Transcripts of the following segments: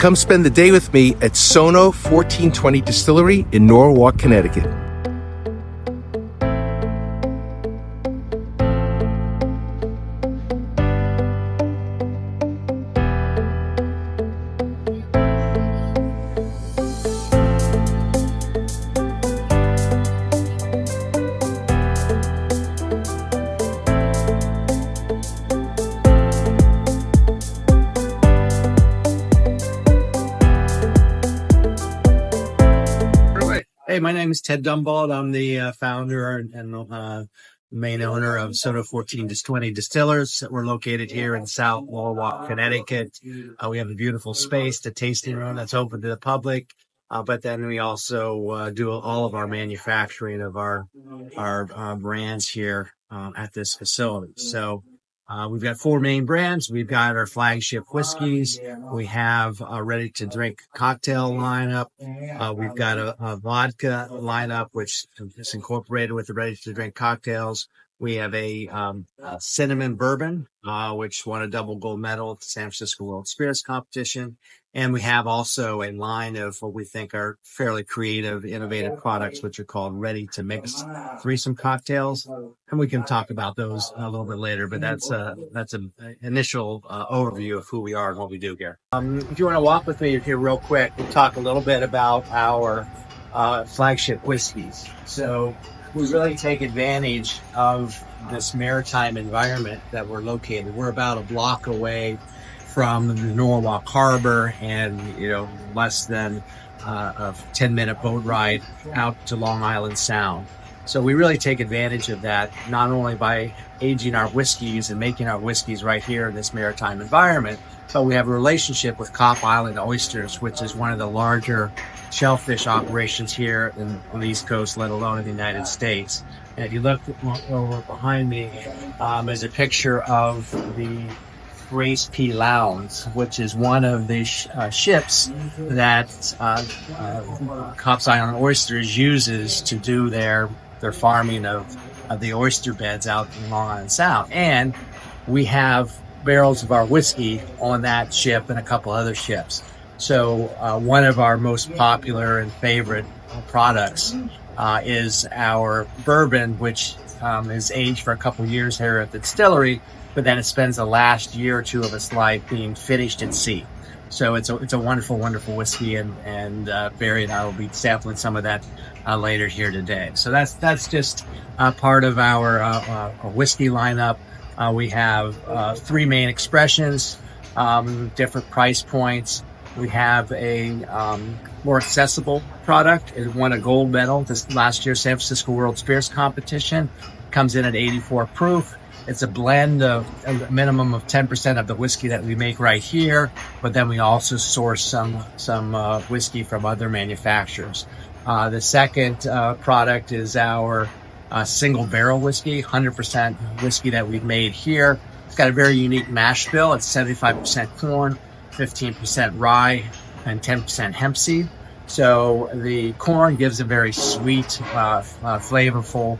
come spend the day with me at SoNo 1420 Distillery in Norwalk, Connecticut. Hey, my name is Ted Dumbauld. I'm the founder and main owner of SoNo 1420 Distillers. We're located here in South Norwalk, Connecticut. We have a beautiful space, the tasting room that's open to the public. But then we also do all of our manufacturing of our brands here at this facility. So we've got 4 main brands. We've got our flagship whiskeys. We have a ready-to-drink cocktail lineup. We've got a vodka lineup, which is incorporated with the ready-to-drink cocktails. We have a cinnamon bourbon, which won a double gold medal at the San Francisco World Spirits Competition. And we have also a line of what we think are fairly creative, innovative products, which are called ready-to-mix threesome cocktails. And we can talk about those a little bit later, but that's an initial overview of who we are and what we do here. If you want to walk with me here real quick, we'll talk a little bit about our flagship whiskeys. So we really take advantage of this maritime environment that we're located. We're about a block away from the Norwalk Harbor and, less than a 10-minute boat ride out to Long Island Sound. So we really take advantage of that, not only by aging our whiskeys and making our whiskeys right here in this maritime environment, but we have a relationship with Copp Island Oysters, which is one of the larger shellfish operations here on the East Coast, let alone in the United States. And if you look over behind me, is a picture of the Grace P. Lowndes, which is one of the ships that Copp Island Oysters uses to do their farming of the oyster beds out in Long Island Sound. And we have barrels of our whiskey on that ship and a couple other ships. So one of our most popular and favorite products is our bourbon, which is aged for a couple years here at the distillery, but then it spends the last year or two of its life being finished at sea. So it's a wonderful, wonderful whiskey, and Barry and I will be sampling some of that later here today. So that's just part of our whiskey lineup. We have 3 main expressions, different price points. We have a more accessible product. It won a gold medal this last year's San Francisco World Spirits Competition. Comes in at 84 proof. It's a blend of a minimum of 10% of the whiskey that we make right here, but then we also source some whiskey from other manufacturers. The second product is our single barrel whiskey, 100% whiskey that we've made here. It's got a very unique mash bill. It's 75% corn, 15% rye, and 10% hemp seed. So the corn gives a very sweet, flavorful,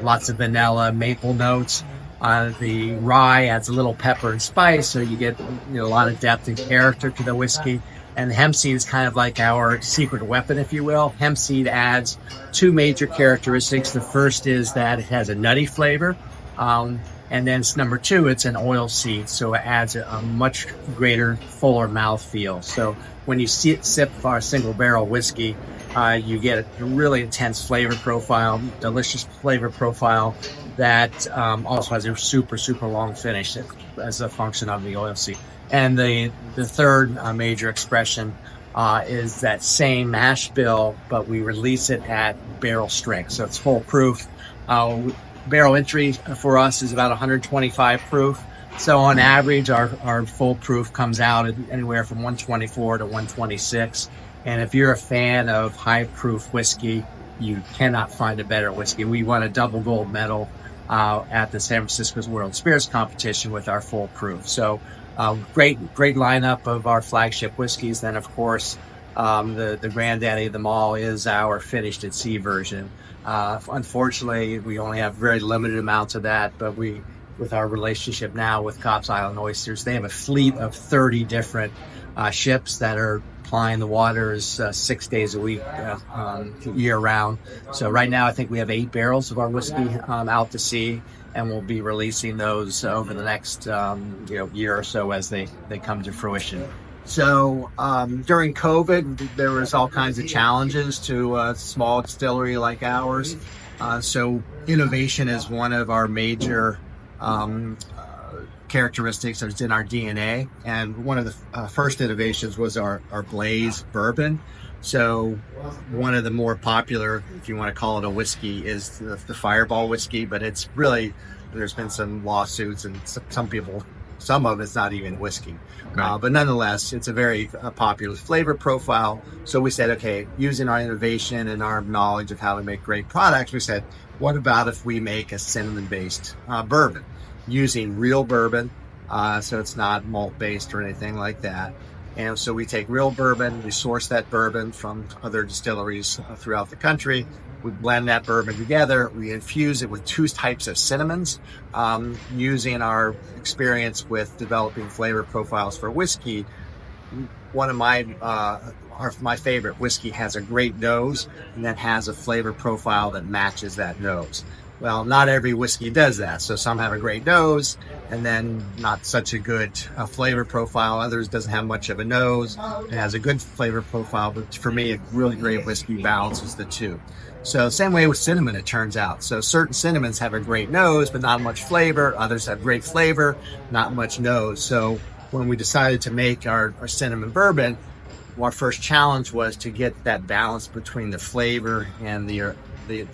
lots of vanilla, maple notes. The rye adds a little pepper and spice, so you get a lot of depth and character to the whiskey. And the hemp seed is kind of like our secret weapon, if you will. Hemp seed adds 2 major characteristics. The first is that it has a nutty flavor. And then number 2, it's an oil seed, so it adds a much greater, fuller mouthfeel. So when you sip our single barrel whiskey, you get a really intense flavor profile, delicious flavor profile that also has a super, super long finish as a function of the oil seed. And the third major expression is that same mash bill, but we release it at barrel strength, so it's full proof. Barrel entry for us is about 125 proof. So on average, our full proof comes out at anywhere from 124 to 126. And if you're a fan of high proof whiskey, you cannot find a better whiskey. We won a double gold medal at the San Francisco World Spirits Competition with our full proof. So great lineup of our flagship whiskeys. Then of course, the granddaddy of them all is our finished at sea version. Unfortunately, we only have very limited amounts of that, but we with our relationship now with Cops Island Oysters. They have a fleet of 30 different ships that are plying the waters 6 days a week, year round. So right now, I think we have 8 barrels of our whiskey out to sea, and we'll be releasing those over the next year or so as they come to fruition. So during COVID, there was all kinds of challenges to a small distillery like ours. So innovation is one of our major characteristics that's in our DNA. And one of the first innovations was our Blaze Bourbon. So one of the more popular, if you want to call it a whiskey, is the Fireball whiskey, but it's really, there's been some lawsuits and some of it's not even whiskey. Right. But nonetheless, it's a very popular flavor profile. So we said, okay, using our innovation and our knowledge of how to make great products, we said, what about if we make a cinnamon-based bourbon using real bourbon? So it's not malt-based or anything like that. And so we take real bourbon, we source that bourbon from other distilleries throughout the country. We blend that bourbon together. We infuse it with 2 types of cinnamons, using our experience with developing flavor profiles for whiskey. One of my favorite whiskey has a great nose and then has a flavor profile that matches that nose. Well, not every whiskey does that. So some have a great nose and then not such a good flavor profile. Others doesn't have much of a nose. It has a good flavor profile, but for me, a really great whiskey balances the two. So same way with cinnamon, it turns out. So certain cinnamons have a great nose, but not much flavor. Others have great flavor, not much nose. So when we decided to make our cinnamon bourbon, our first challenge was to get that balance between the flavor and the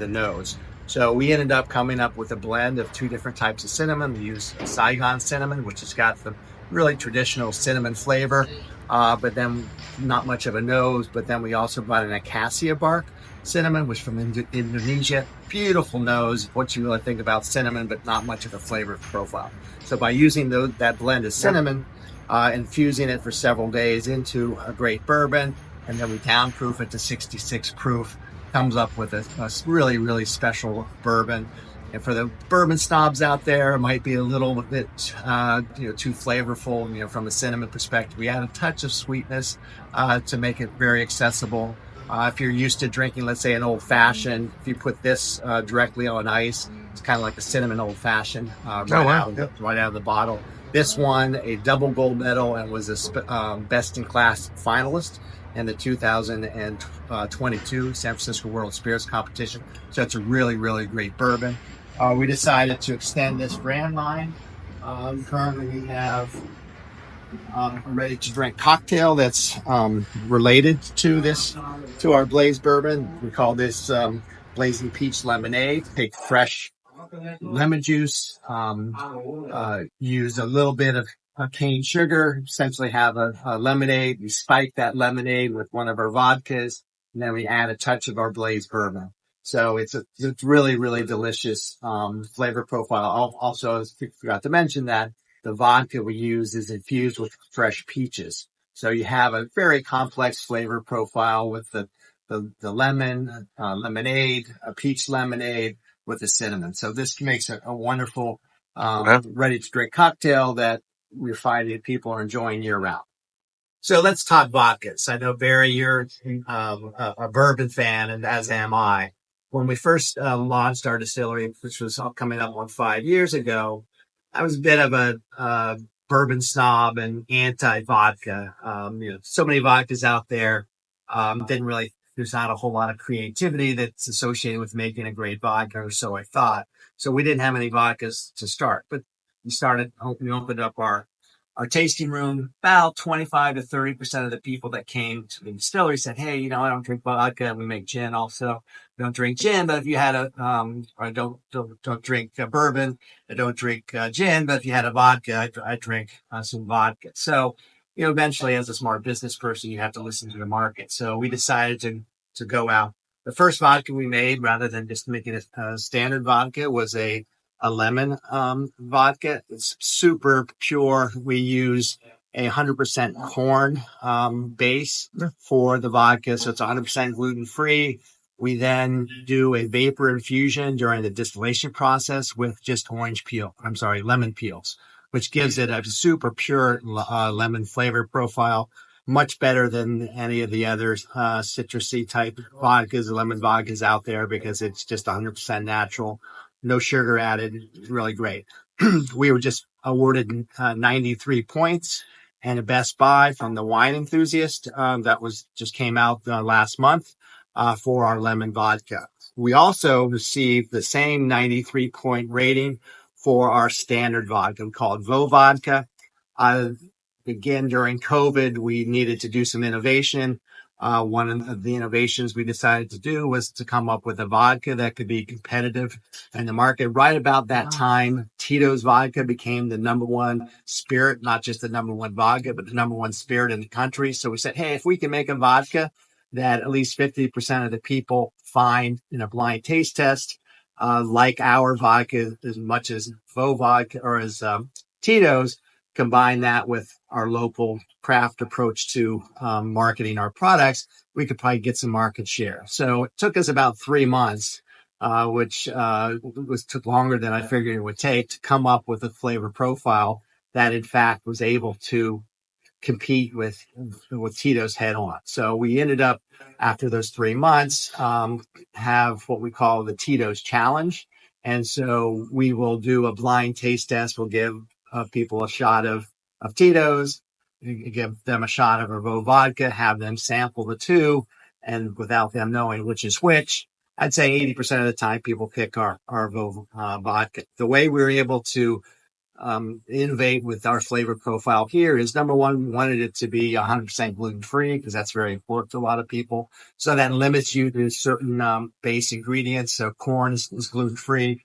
nose. So we ended up coming up with a blend of 2 different types of cinnamon. We used Saigon cinnamon, which has got the really traditional cinnamon flavor, but then not much of a nose. But then we also brought an acacia bark cinnamon, which from Indonesia. Beautiful nose, what you really think about cinnamon, but not much of a flavor profile. So by using that blend of cinnamon, infusing it for several days into a great bourbon, and then we downproof it to 66 proof, comes up with a really, really special bourbon. And for the bourbon snobs out there, it might be a little bit too flavorful, from a cinnamon perspective. We add a touch of sweetness to make it very accessible. If you're used to drinking, let's say, an old fashioned, if you put this directly on ice, it's kind of like a cinnamon old fashioned right out of the bottle. This won a double gold medal and was a best in class finalist in the 2022 San Francisco World Spirits Competition. So it's a really, really great bourbon. We decided to extend this brand line. Currently we have a ready-to-drink cocktail that's related to our Blaze Bourbon. We call this Blazing Peach Lemonade. Take fresh lemon juice, use a little bit of cane sugar, essentially have a lemonade. We spike that lemonade with one of our vodkas, and then we add a touch of our Blaze Bourbon. So it's really, really delicious flavor profile. Also, I forgot to mention that the vodka we use is infused with fresh peaches. So you have a very complex flavor profile with the lemon, lemonade, a peach lemonade with the cinnamon. So this makes a wonderful, ready to drink cocktail that we're finding people are enjoying year round. So let's talk vodkas. I know, Barry, you're a bourbon fan, and as am I. When we first launched our distillery, which was coming up on 5 years ago, I was a bit of a bourbon snob and anti-vodka. So many vodkas out there. There's not a whole lot of creativity that's associated with making a great vodka, or so I thought. So we didn't have any vodkas to start, but we opened up our tasting room. About 25 to 30% of the people that came to the distillery said, hey, I don't drink vodka. We make gin also. We don't drink gin, but if you had I don't drink bourbon. I don't drink gin, but if you had a vodka, I drink some vodka. So, eventually as a smart business person, you have to listen to the market. So we decided to go out. The first vodka we made, rather than just making a standard vodka, was a lemon vodka. It's super pure. We use 100% corn base for the vodka, so it's 100% gluten free. We then do a vapor infusion during the distillation process with just lemon peels, which gives it a super pure lemon flavor profile, much better than any of the other citrusy type vodkas, lemon vodkas out there, because it's just 100% natural, no sugar added. Really great. We were just awarded 93 points and a Best Buy from the Wine Enthusiast. That was just came out last month for our lemon vodka. We also received the same 93-point rating for our standard vodka called Vo Vodka. Again, during COVID, we needed to do some innovation. One of the innovations we decided to do was to come up with a vodka that could be competitive in the market. Right about that time, Tito's vodka became the number one spirit, not just the number one vodka, but the number one spirit in the country. So we said, hey, if we can make a vodka that at least 50% of the people find in a blind taste test, like our vodka as much as Vo Vodka or as Tito's, combine that with our local craft approach to marketing our products, we could probably get some market share. So it took us about 3 months, which took longer than I figured it would take, to come up with a flavor profile that in fact was able to compete with Tito's head on. So we ended up, after those 3 months, have what we call the Tito's Challenge. And so we will do a blind taste test. We'll give people a shot of Tito's, give them a shot of our Vo Vodka, have them sample the two, and without them knowing which is which, I'd say 80% of the time people pick our Vo Vodka. The way we were able to innovate with our flavor profile here is, number one, we wanted it to be 100% gluten-free, because that's very important to a lot of people. So that limits you to certain base ingredients. So corn is gluten-free.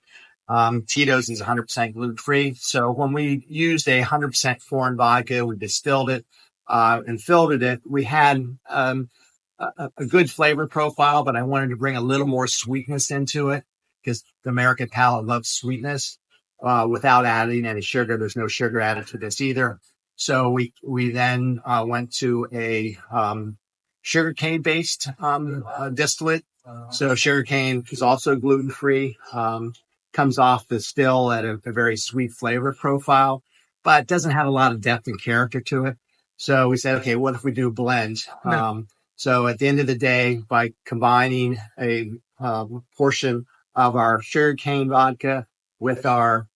Tito's is 100% gluten-free. So when we used a 100% corn vodka, we distilled it and filtered it, we had a good flavor profile, but I wanted to bring a little more sweetness into it, because the American palate loves sweetness without adding any sugar. There's no sugar added to this either. So we then went to a sugarcane-based distillate. So sugarcane is also gluten-free. Comes off the still at a very sweet flavor profile, but doesn't have a lot of depth and character to it. So we said, okay, what if we do a blend? So at the end of the day, by combining a portion of our sugarcane vodka with our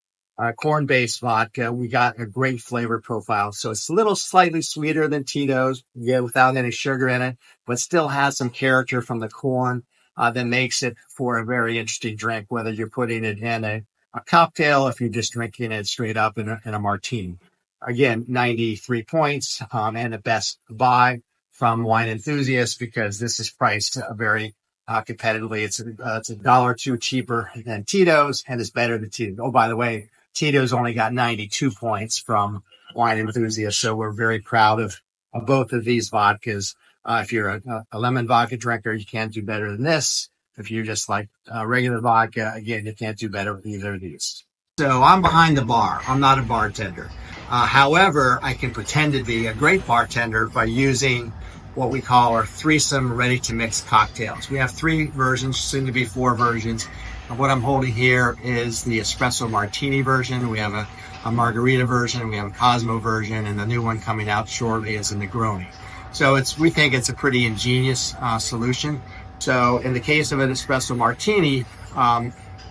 corn-based vodka, we got a great flavor profile. So it's a little slightly sweeter than Tito's, without any sugar in it, but still has some character from the corn. That makes it for a very interesting drink, whether you're putting it in a cocktail, if you're just drinking it straight up in a martini. Again, 93 points and a Best Buy from Wine Enthusiast, because this is priced very competitively. It's $1 cheaper than Tito's, and it's better than Tito's. Oh, by the way, Tito's only got 92 points from Wine Enthusiast, so we're very proud of both of these vodkas. If you're a lemon vodka drinker, you can't do better than this. If you're just like regular vodka, again, you can't do better with either of these. So I'm behind the bar. I'm not a bartender. However, I can pretend to be a great bartender by using what we call our threesome ready-to-mix cocktails. We have 3 versions, soon to be 4 versions. And what I'm holding here is the espresso martini version. We have a margarita version, we have a Cosmo version, and the new one coming out shortly is a Negroni. So we think it's a pretty ingenious solution. So in the case of an espresso martini,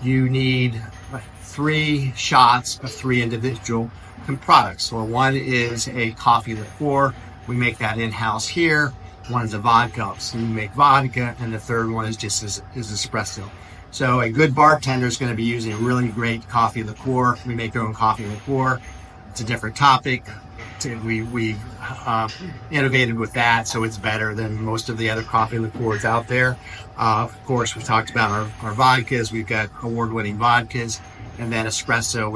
you need 3 shots of 3 individual products. So one is a coffee liqueur. We make that in-house here. One is a vodka, so we make vodka, and the third one is just is espresso. So a good bartender is going to be using a really great coffee liqueur. We make our own coffee liqueur. It's a different topic. We innovated with that, so it's better than most of the other coffee liqueurs out there. Of course, we talked about our vodkas. We've got award-winning vodkas, and then espresso.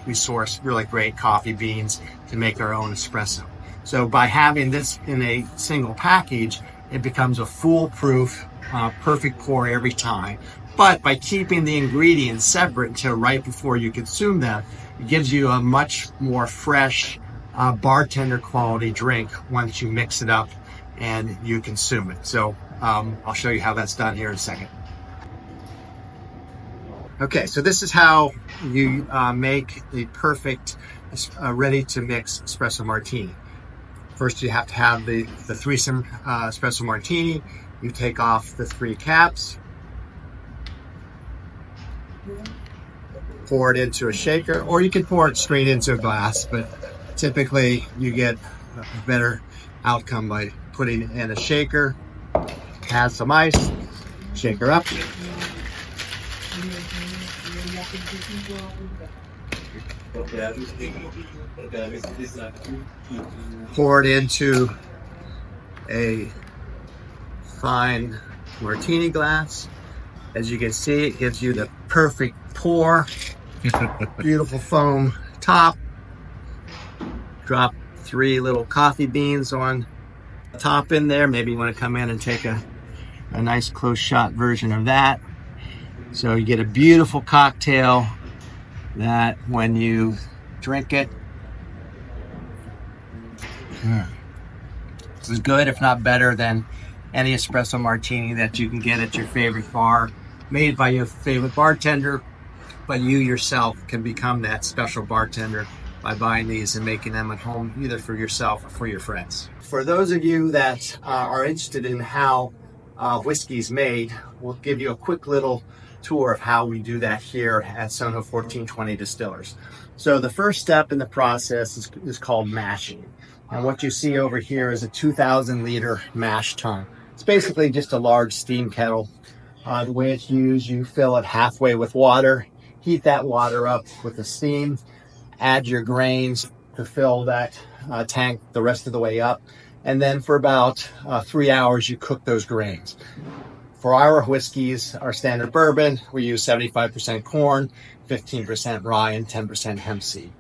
We source really great coffee beans to make our own espresso. So by having this in a single package, it becomes a foolproof, perfect pour every time. But by keeping the ingredients separate until right before you consume them, it gives you a much more fresh, bartender quality drink once you mix it up and you consume it. So I'll show you how that's done here in a second. Okay, so this is how you make the perfect ready-to-mix espresso martini. First, you have to have the threesome espresso martini. You take off the 3 caps, pour it into a shaker, or you can pour it straight into a glass, but typically you get a better outcome by putting it in a shaker. Add some ice, shaker up. Pour it into a fine martini glass. As you can see, it gives you the perfect pour. Beautiful foam top. Drop 3 little coffee beans on the top in there. Maybe you want to come in and take a nice close shot version of that. So you get a beautiful cocktail that when you drink it, it's as good, if not better, than any espresso martini that you can get at your favorite bar, made by your favorite bartender. But you yourself can become that special bartender by buying these and making them at home, either for yourself or for your friends. For those of you that are interested in how whiskey is made, we'll give you a quick little tour of how we do that here at SoNo 1420 Distillers. So the first step in the process is called mashing. And what you see over here is a 2,000 liter mash tun. It's basically just a large steam kettle. The way it's used, you fill it halfway with water, heat that water up with the steam, add your grains to fill that tank the rest of the way up. And then for about 3 hours, you cook those grains. For our whiskeys, our standard bourbon, we use 75% corn, 15% rye, and 10% hemp seed.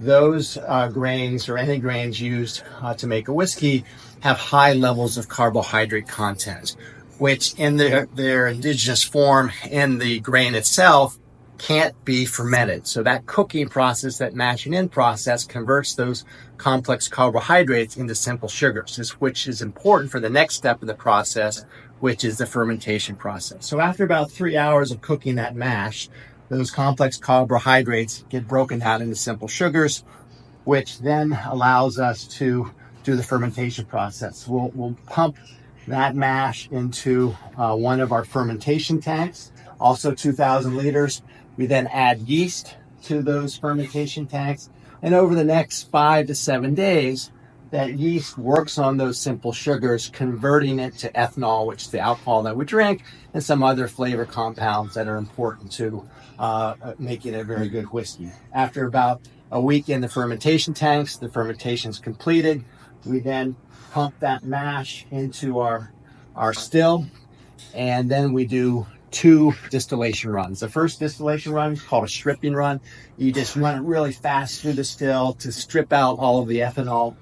Those grains, or any grains used to make a whiskey, have high levels of carbohydrate content, which in their indigenous form in the grain itself can't be fermented. So that cooking process, that mashing in process, converts those complex carbohydrates into simple sugars, which is important for the next step in the process, which is the fermentation process. So after about 3 hours of cooking that mash, those complex carbohydrates get broken down into simple sugars, which then allows us to do the fermentation process. We'll pump that mash into one of our fermentation tanks, also 2,000 liters. We then add yeast to those fermentation tanks. And over the next 5 to 7 days, that yeast works on those simple sugars, converting it to ethanol, which is the alcohol that we drink, and some other flavor compounds that are important to making a very good whiskey. After about a week in the fermentation tanks, the fermentation is completed. We then pump that mash into our still, and then we do 2 distillation runs. The first distillation run is called a stripping run. You just run it really fast through the still to strip out all of the ethanol.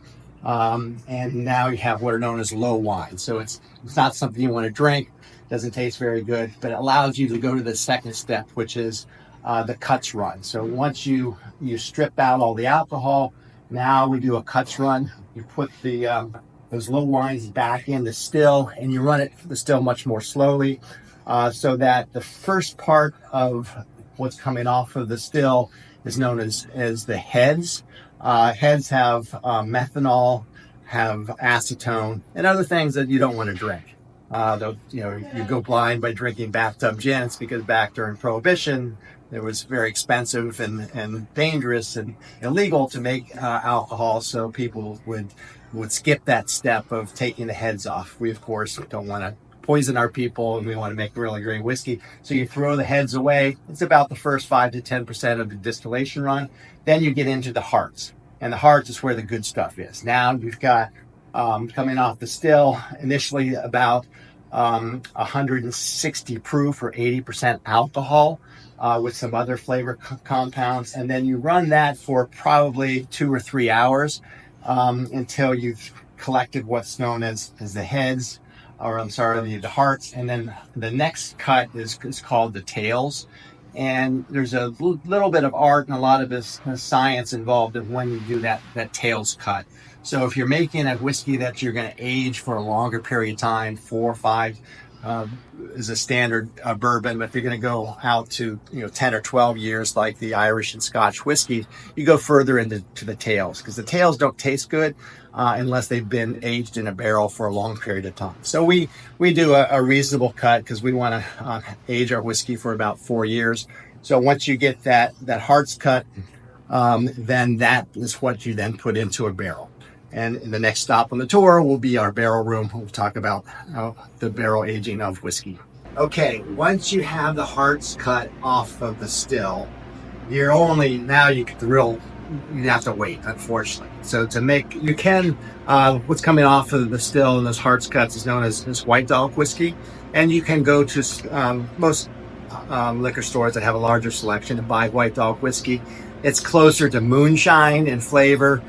And now you have what are known as low wine. So it's not something you want to drink. Doesn't taste very good, but it allows you to go to the second step, which is the cuts run. So once you strip out all the alcohol, now we do a cuts run. You put those low wines back in the still, and you run the still much more slowly, so that the first part of what's coming off of the still is known as the heads. Heads have methanol, have acetone, and other things that you don't want to drink. You go blind by drinking bathtub gin. It's because back during Prohibition, it was very expensive and dangerous and illegal to make alcohol, so people would skip that step of taking the heads off. We, of course, don't want to poison our people, and we want to make really great whiskey. So you throw the heads away. It's about the first 5 to 10% of the distillation run. Then you get into the hearts, and the hearts is where the good stuff is. Now you've got coming off the still, initially about 160 proof or 80% alcohol with some other flavor compounds, and then you run that for probably 2 or 3 hours until you've collected what's known as the heads, or I'm sorry, the hearts. And then the next cut is called the tails. And there's a little bit of art and a lot of science involved in when you do that tails cut. So if you're making a whiskey that you're going to age for a longer period of time, 4 or 5 is a standard bourbon. But if you're going to go out to 10 or 12 years, like the Irish and Scotch whiskey, you go further into the tails, because the tails don't taste good unless they've been aged in a barrel for a long period of time. So we do a reasonable cut, because we want to age our whiskey for about 4 years. So once you get that hearts cut, then that is what you then put into a barrel. And the next stop on the tour will be our barrel room. We'll talk about the barrel aging of whiskey. Okay, once you have the hearts cut off of the still, you have to wait, unfortunately. So to make, what's coming off of the still and those hearts cuts is known as White Dog whiskey. And you can go to most liquor stores that have a larger selection and buy White Dog whiskey. It's closer to moonshine in flavor,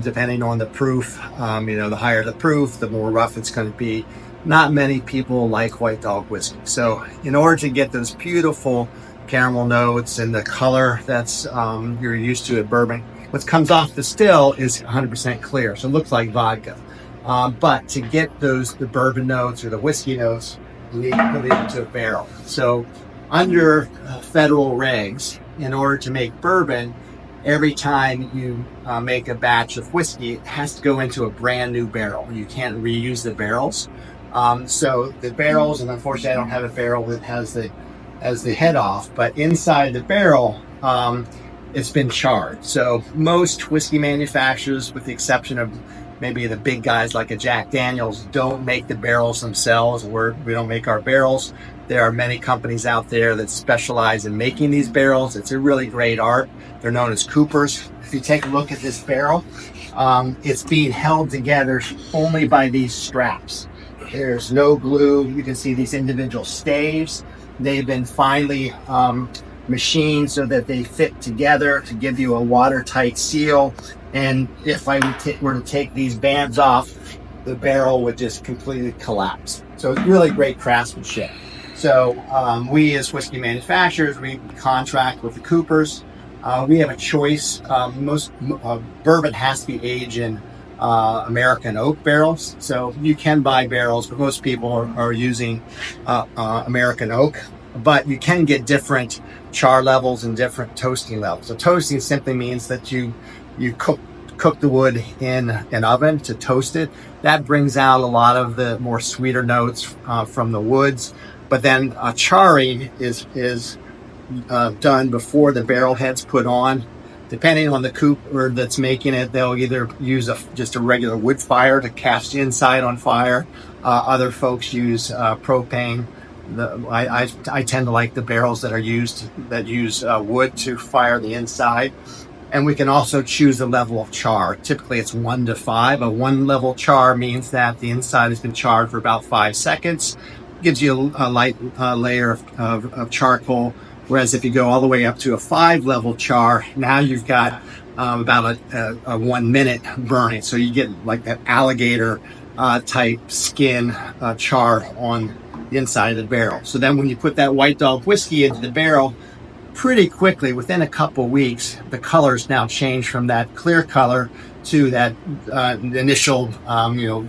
depending on the proof. The higher the proof, the more rough it's going to be. Not many people like White Dog whiskey. So in order to get those beautiful caramel notes and the color that's you're used to at bourbon, what comes off the still is 100% clear, so it looks like vodka. But to get the bourbon notes or the whiskey notes, you need to put it into a barrel. So under federal regs, in order to make bourbon, every time you make a batch of whiskey, it has to go into a brand new barrel. You can't reuse the barrels. So the barrels, and unfortunately I don't have a barrel that has the head off, but inside the barrel, it's been charred. So most whiskey manufacturers, with the exception of maybe the big guys like a Jack Daniel's, don't make the barrels themselves. We don't make our barrels. There are many companies out there that specialize in making these barrels. It's a really great art. They're known as coopers. If you take a look at this barrel, it's being held together only by these straps. There's no glue. You can see these individual staves. They've been finely machined so that they fit together to give you a watertight seal. And if I were to take these bands off, the barrel would just completely collapse. So it's really great craftsmanship. So we as whiskey manufacturers, we contract with the coopers. We have a choice. Most bourbon has to be aged in American oak barrels. So you can buy barrels, but most people are using American oak. But you can get different char levels and different toasting levels. So toasting simply means that you cook the wood in an oven to toast it. That brings out a lot of the more sweeter notes from the woods. But then charring is done before the barrel head's put on. Depending on the cooper that's making it, they'll either use just a regular wood fire to cast the inside on fire. Other folks use propane. I tend to like the barrels that use wood to fire the inside. And we can also choose the level of char. Typically it's 1 to 5. A 1 level char means that the inside has been charred for about 5 seconds. Gives you a light layer of charcoal. Whereas if you go all the way up to a 5 level char, now you've got about a 1 minute burning. So you get like that alligator type skin char on the inside of the barrel. So then when you put that White Dog whiskey into the barrel, pretty quickly, within a couple weeks, the colors now change from that clear color to that initial,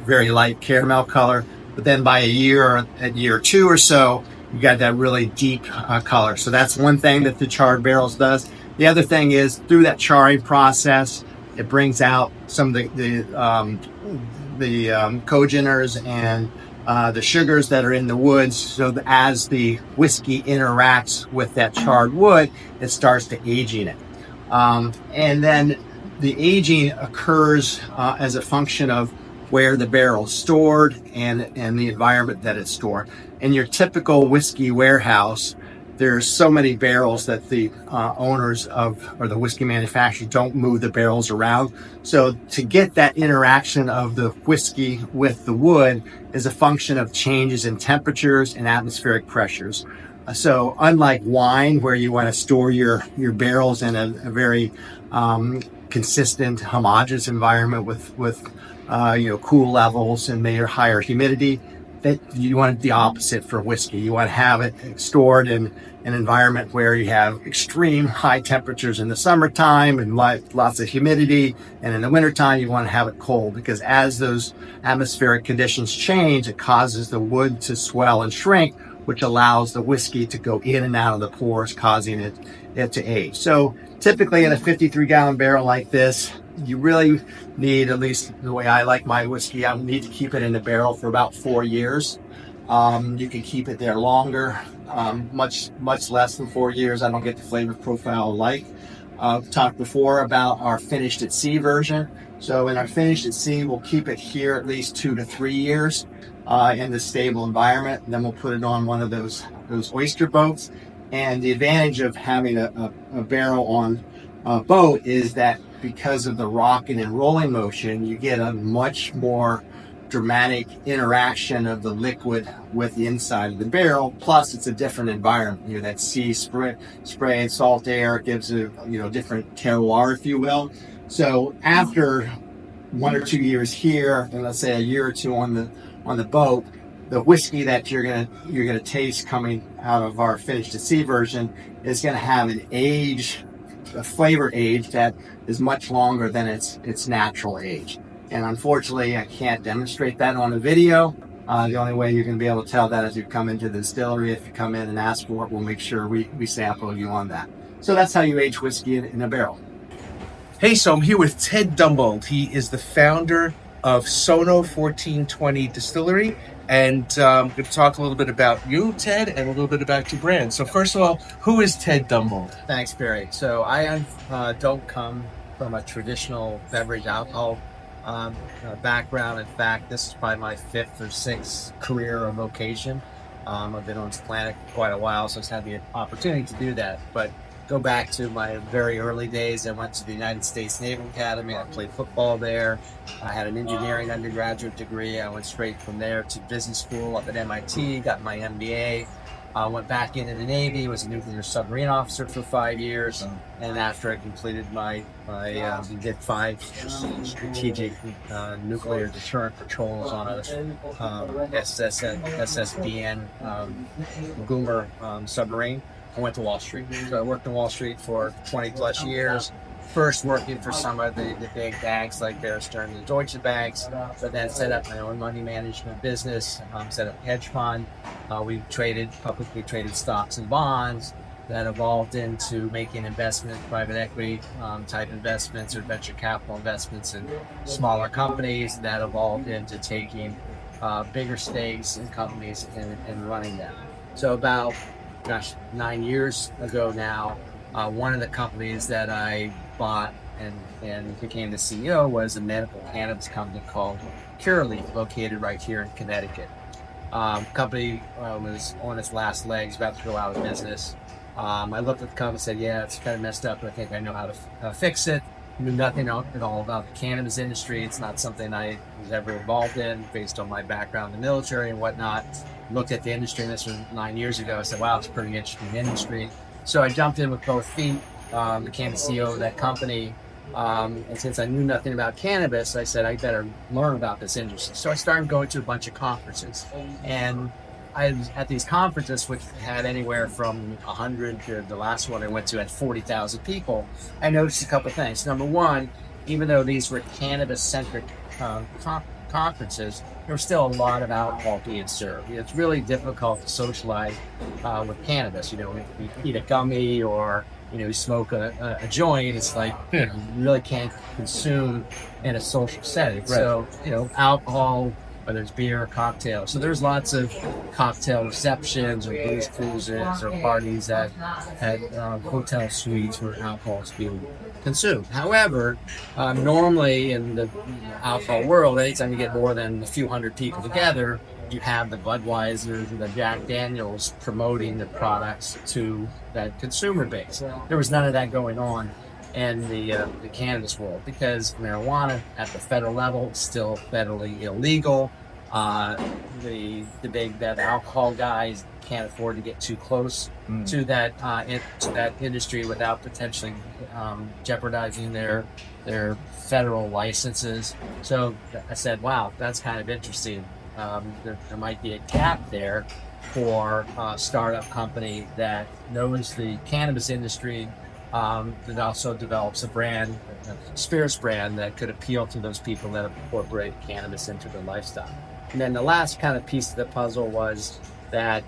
very light caramel color. But then by year 2 or so, you got that really deep color. So that's one thing that the charred barrels does. The other thing is, through that charring process, it brings out some of the cogeners and the sugars that are in the woods. So that as the whiskey interacts with that charred wood, it starts to aging it. And then the aging occurs as a function of where the barrel is stored and the environment that it's stored. In your typical whiskey warehouse, there's so many barrels that the owners or the whiskey manufacturer don't move the barrels around. So to get that interaction of the whiskey with the wood is a function of changes in temperatures and atmospheric pressures. So unlike wine, where you want to store your barrels in a very consistent, homogeneous environment with cool levels and higher humidity, you want the opposite for whiskey. You want to have it stored in an environment where you have extreme high temperatures in the summertime and lots of humidity, and in the wintertime you want to have it cold, because as those atmospheric conditions change, it causes the wood to swell and shrink, which allows the whiskey to go in and out of the pores, causing it to age. So typically in a 53-gallon barrel like this, you really need, at least the way I like my whiskey, I need to keep it in the barrel for about 4 years. You can keep it there longer, much less than 4 years. I don't get the flavor profile I like. I've talked before about our finished at sea version. So in our finished at sea, we'll keep it here at least 2 to 3 years in the stable environment. And then we'll put it on one of those oyster boats. And the advantage of having a barrel on a boat is that because of the rocking and rolling motion, you get a much more dramatic interaction of the liquid with the inside of the barrel. Plus, it's a different environment. You know, that sea spray and salt air gives a different terroir, if you will. So after 1 or 2 years here, and let's say a year or two on the boat, the whiskey that you're gonna taste coming out of our finished at sea version is gonna have a flavor age that is much longer than its natural age. And unfortunately, I can't demonstrate that on a video. The only way you're going to be able to tell that is you come into the distillery. If you come in and ask for it, we'll make sure we sample you on that. So that's how you age whiskey in a barrel. Hey, so I'm here with Ted Dumbauld. He is the founder of SoNo 1420 Distillery, and I'm going to talk a little bit about you, Ted, and a little bit about your brand. So first of all, who is Ted Dumbauld? Thanks, Barry. So I don't come from a traditional beverage alcohol background. In fact, this is probably my 5th or 6th career or vocation. I've been on this planet quite a while, so I've had the opportunity to do that. But go back to my very early days. I went to the United States Naval Academy. I played football there. I had an engineering undergraduate degree. I went straight from there to business school up at MIT, got my MBA. Went back into the Navy, was a nuclear submarine officer for 5 years, and after I completed my did 5 strategic nuclear deterrent patrols on a SSBN Boomer submarine, I went to Wall Street. So I worked in Wall Street for 20 plus years. First working for some of the big banks like Bear Stearns and Deutsche Banks, but then set up my own money management business, set up a hedge fund. We publicly traded stocks and bonds that evolved into making private equity type investments or venture capital investments in smaller companies that evolved into taking bigger stakes in companies and running them. So about 9 years ago now, one of the companies that I bought and became the CEO was a medical cannabis company called Curaleaf, located right here in Connecticut. Company was on its last legs, about to go out of business. I looked at the company and said, yeah, it's kind of messed up, but I think I know how to fix it. Knew nothing at all about the cannabis industry. It's not something I was ever involved in based on my background in the military and whatnot. Looked at the industry, and this was 9 years ago. I said, wow, it's a pretty interesting industry. So I jumped in with both feet, became the CEO of that company. And since I knew nothing about cannabis, I said, I better learn about this industry. So I started going to a bunch of conferences. And I was at these conferences, which had anywhere from 100 to the last one I went to had 40,000 people. I noticed a couple of things. Number one, even though these were cannabis-centric conferences, there was still a lot of alcohol being served. It's really difficult to socialize with cannabis. If you eat a gummy or you smoke a joint, it's like you really can't consume in a social setting. Right. So alcohol, whether it's beer or cocktail. So there's lots of cocktail receptions or booze cruises or parties at hotel suites where alcohol is being consumed. However, normally in the alcohol world, anytime you get more than a few hundred people together, you have the Budweisers and the Jack Daniels promoting the products to that consumer base. There was none of that going on in the cannabis world because marijuana at the federal level is still federally illegal. The big alcohol guys can't afford to get too close to that industry without potentially jeopardizing their federal licenses. So I said, wow, that's kind of interesting. there might be a gap there for a startup company that knows the cannabis industry, that also develops a brand, a spirits brand that could appeal to those people that have incorporated cannabis into their lifestyle. And then the last kind of piece of the puzzle was that,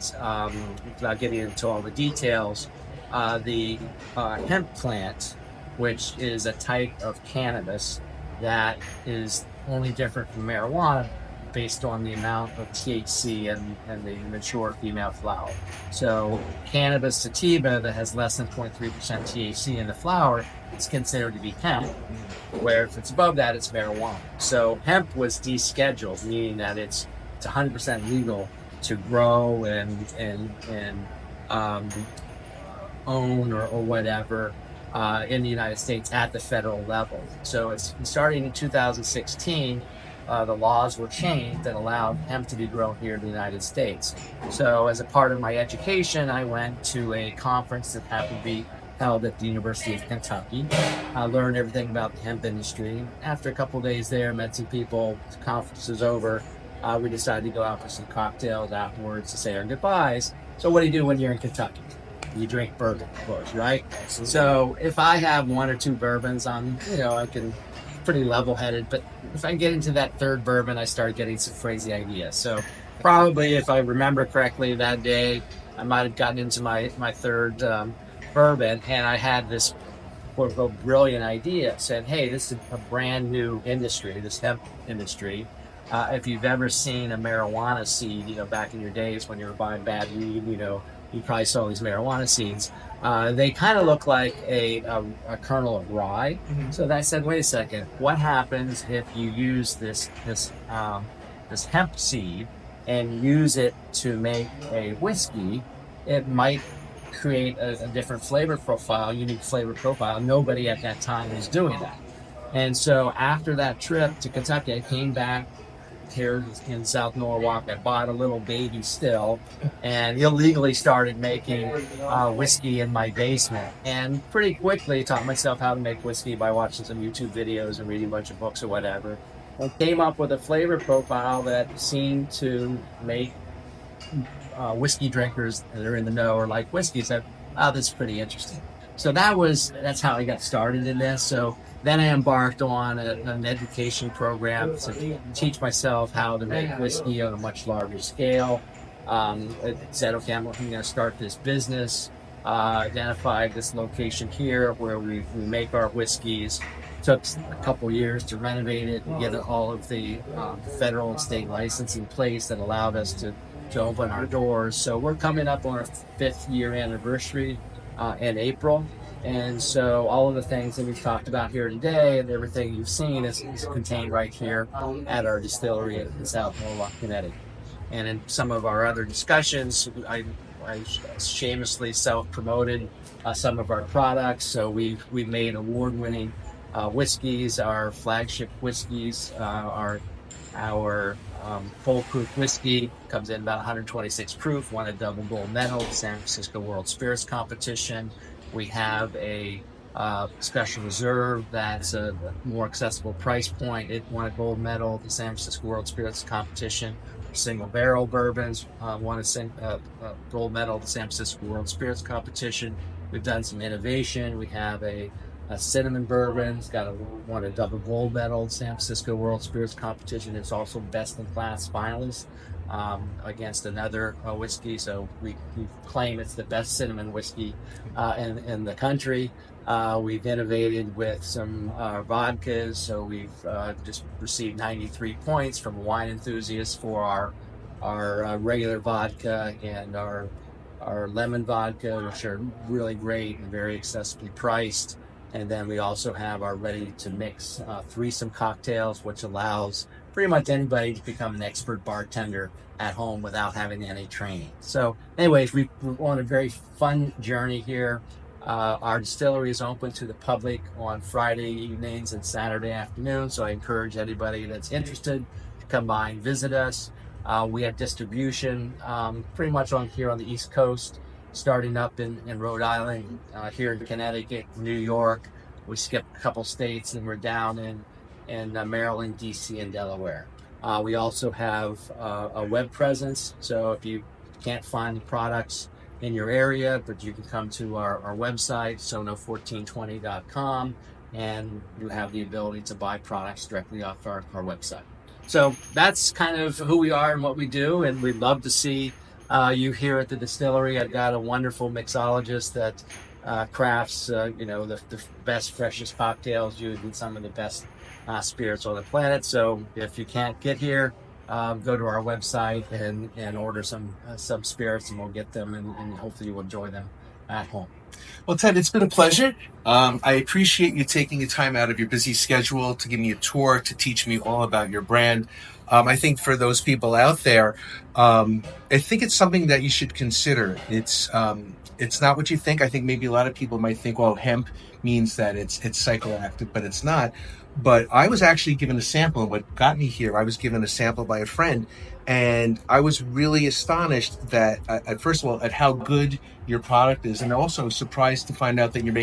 without getting into all the details, the hemp plant, which is a type of cannabis that is only different from marijuana based on the amount of THC and the mature female flower. So cannabis sativa that has less than 0.3% THC in the flower, it's considered to be hemp, where if it's above that, it's marijuana. So hemp was descheduled, meaning that it's 100% legal to grow and own or whatever in the United States at the federal level. So it's starting in 2016. The laws were changed that allowed hemp to be grown here in the United States. So as a part of my education, I went to a conference that happened to be held at the University of Kentucky. I learned everything about the hemp industry. After a couple of days there, met some people. The conference was over. We decided to go out for some cocktails afterwards to say our goodbyes. So what do you do when you're in Kentucky? You drink bourbon, of course, right? Absolutely. So if I have one or two bourbons, I can pretty level-headed. But if I get into that third bourbon, I start getting some crazy ideas. So probably, if I remember correctly, that day I might have gotten into my third bourbon, and I had this quote unquote brilliant idea. Said, "Hey, this is a brand new industry, this hemp industry. If you've ever seen a marijuana seed, back in your days when you were buying bad weed, you probably saw these marijuana seeds. They kind of look like a kernel of rye." Mm-hmm. So I said, wait a second, what happens if you use this hemp seed and use it to make a whiskey? It might create a different flavor profile, unique flavor profile. Nobody at that time was doing that. And so after that trip to Kentucky, I came back here in South Norwalk. I bought a little baby still and illegally started making whiskey in my basement, and pretty quickly taught myself how to make whiskey by watching some YouTube videos and reading a bunch of books or whatever, and came up with a flavor profile that seemed to make whiskey drinkers that are in the know or like whiskey said, "Oh, this is pretty interesting." So that's how I got started in this. So then I embarked on an education program to teach myself how to make whiskey on a much larger scale. I said, okay, I'm going to start this business. Identified this location here where we make our whiskeys. Took a couple years to renovate it and get all of the federal and state license in place that allowed us to open our doors. So we're coming up on our 5th year anniversary in April. And so all of the things that we've talked about here today and everything you've seen is contained right here at our distillery in South Norwalk, Connecticut. And in some of our other discussions, I shamelessly self-promoted some of our products. So we've made award-winning whiskeys. Our flagship whiskeys, our full-proof whiskey comes in about 126 proof, won a double gold medal at the San Francisco World Spirits Competition. We have a special reserve that's a more accessible price point. It won a gold medal at the San Francisco World Spirits Competition. Single barrel bourbons won a gold medal at the San Francisco World Spirits Competition. We've done some innovation. We have a cinnamon bourbon. It's won a double gold medal at the San Francisco World Spirits Competition. It's also best in class finalist against another whiskey. So we claim it's the best cinnamon whiskey in the country. We've innovated with some vodkas. So we've just received 93 points from wine enthusiasts for our regular vodka and our lemon vodka, which are really great and very accessibly priced. And then we also have our ready-to-mix threesome cocktails, which allows pretty much anybody to become an expert bartender at home without having any training. So anyways, we're on a very fun journey here. Our distillery is open to the public on Friday evenings and Saturday afternoons. So I encourage anybody that's interested to come by and visit us. We have distribution pretty much here on the East Coast, starting up in Rhode Island, here in Connecticut, New York. We skipped a couple states and we're down in Maryland, DC, and Delaware. We also have a web presence, so if you can't find the products in your area, but you can come to our website, SoNo1420.com, and you have the ability to buy products directly off our website. So that's kind of who we are and what we do, and we'd love to see you here at the distillery. I've got a wonderful mixologist that crafts, the best, freshest cocktails using some of the best spirits on the planet. So if you can't get here, go to our website and order some spirits, and we'll get them, and hopefully you'll enjoy them at home. Well, Ted, it's been a pleasure. I appreciate you taking the time out of your busy schedule to give me a tour, to teach me all about your brand. I think for those people out there, I think it's something that you should consider. It's not what you think. I think maybe a lot of people might think, well, hemp means that it's psychoactive, but it's not. But I was actually given a sample, and what got me here, I was given a sample by a friend, and I was really astonished that, first of all, at how good your product is, and also surprised to find out that you're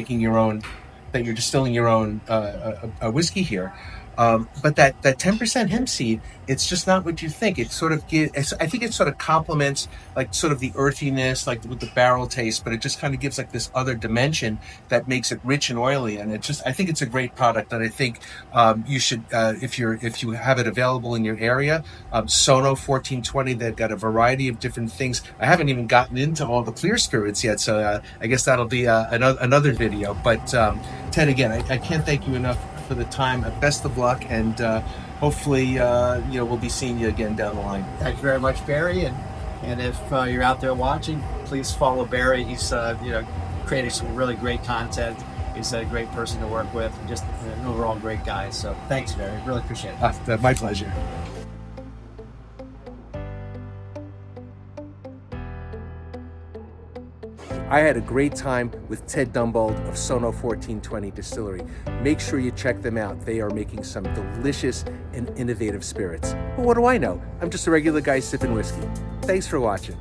distilling your own a whiskey here. But that 10% hemp seed, it's just not what you think. It sort of I think it sort of complements like sort of the earthiness, like with the barrel taste, but it just kind of gives like this other dimension that makes it rich and oily. And I think it's a great product, and I think you should, if you have it available in your area, SoNo 1420. They've got a variety of different things. I haven't even gotten into all the clear spirits yet, so I guess that'll be another video. But Ted, again, I can't thank you enough for the time. Best of luck, and hopefully we'll be seeing you again down the line. Thank you very much, Barry. And if you're out there watching, please follow Barry. He's creating some really great content. He's a great person to work with, and just an overall great guy. So thanks, Barry. Really appreciate it. My pleasure. I had a great time with Ted Dumbauld of SoNo 1420 Distillery. Make sure you check them out. They are making some delicious and innovative spirits. But what do I know? I'm just a regular guy sipping whiskey. Thanks for watching.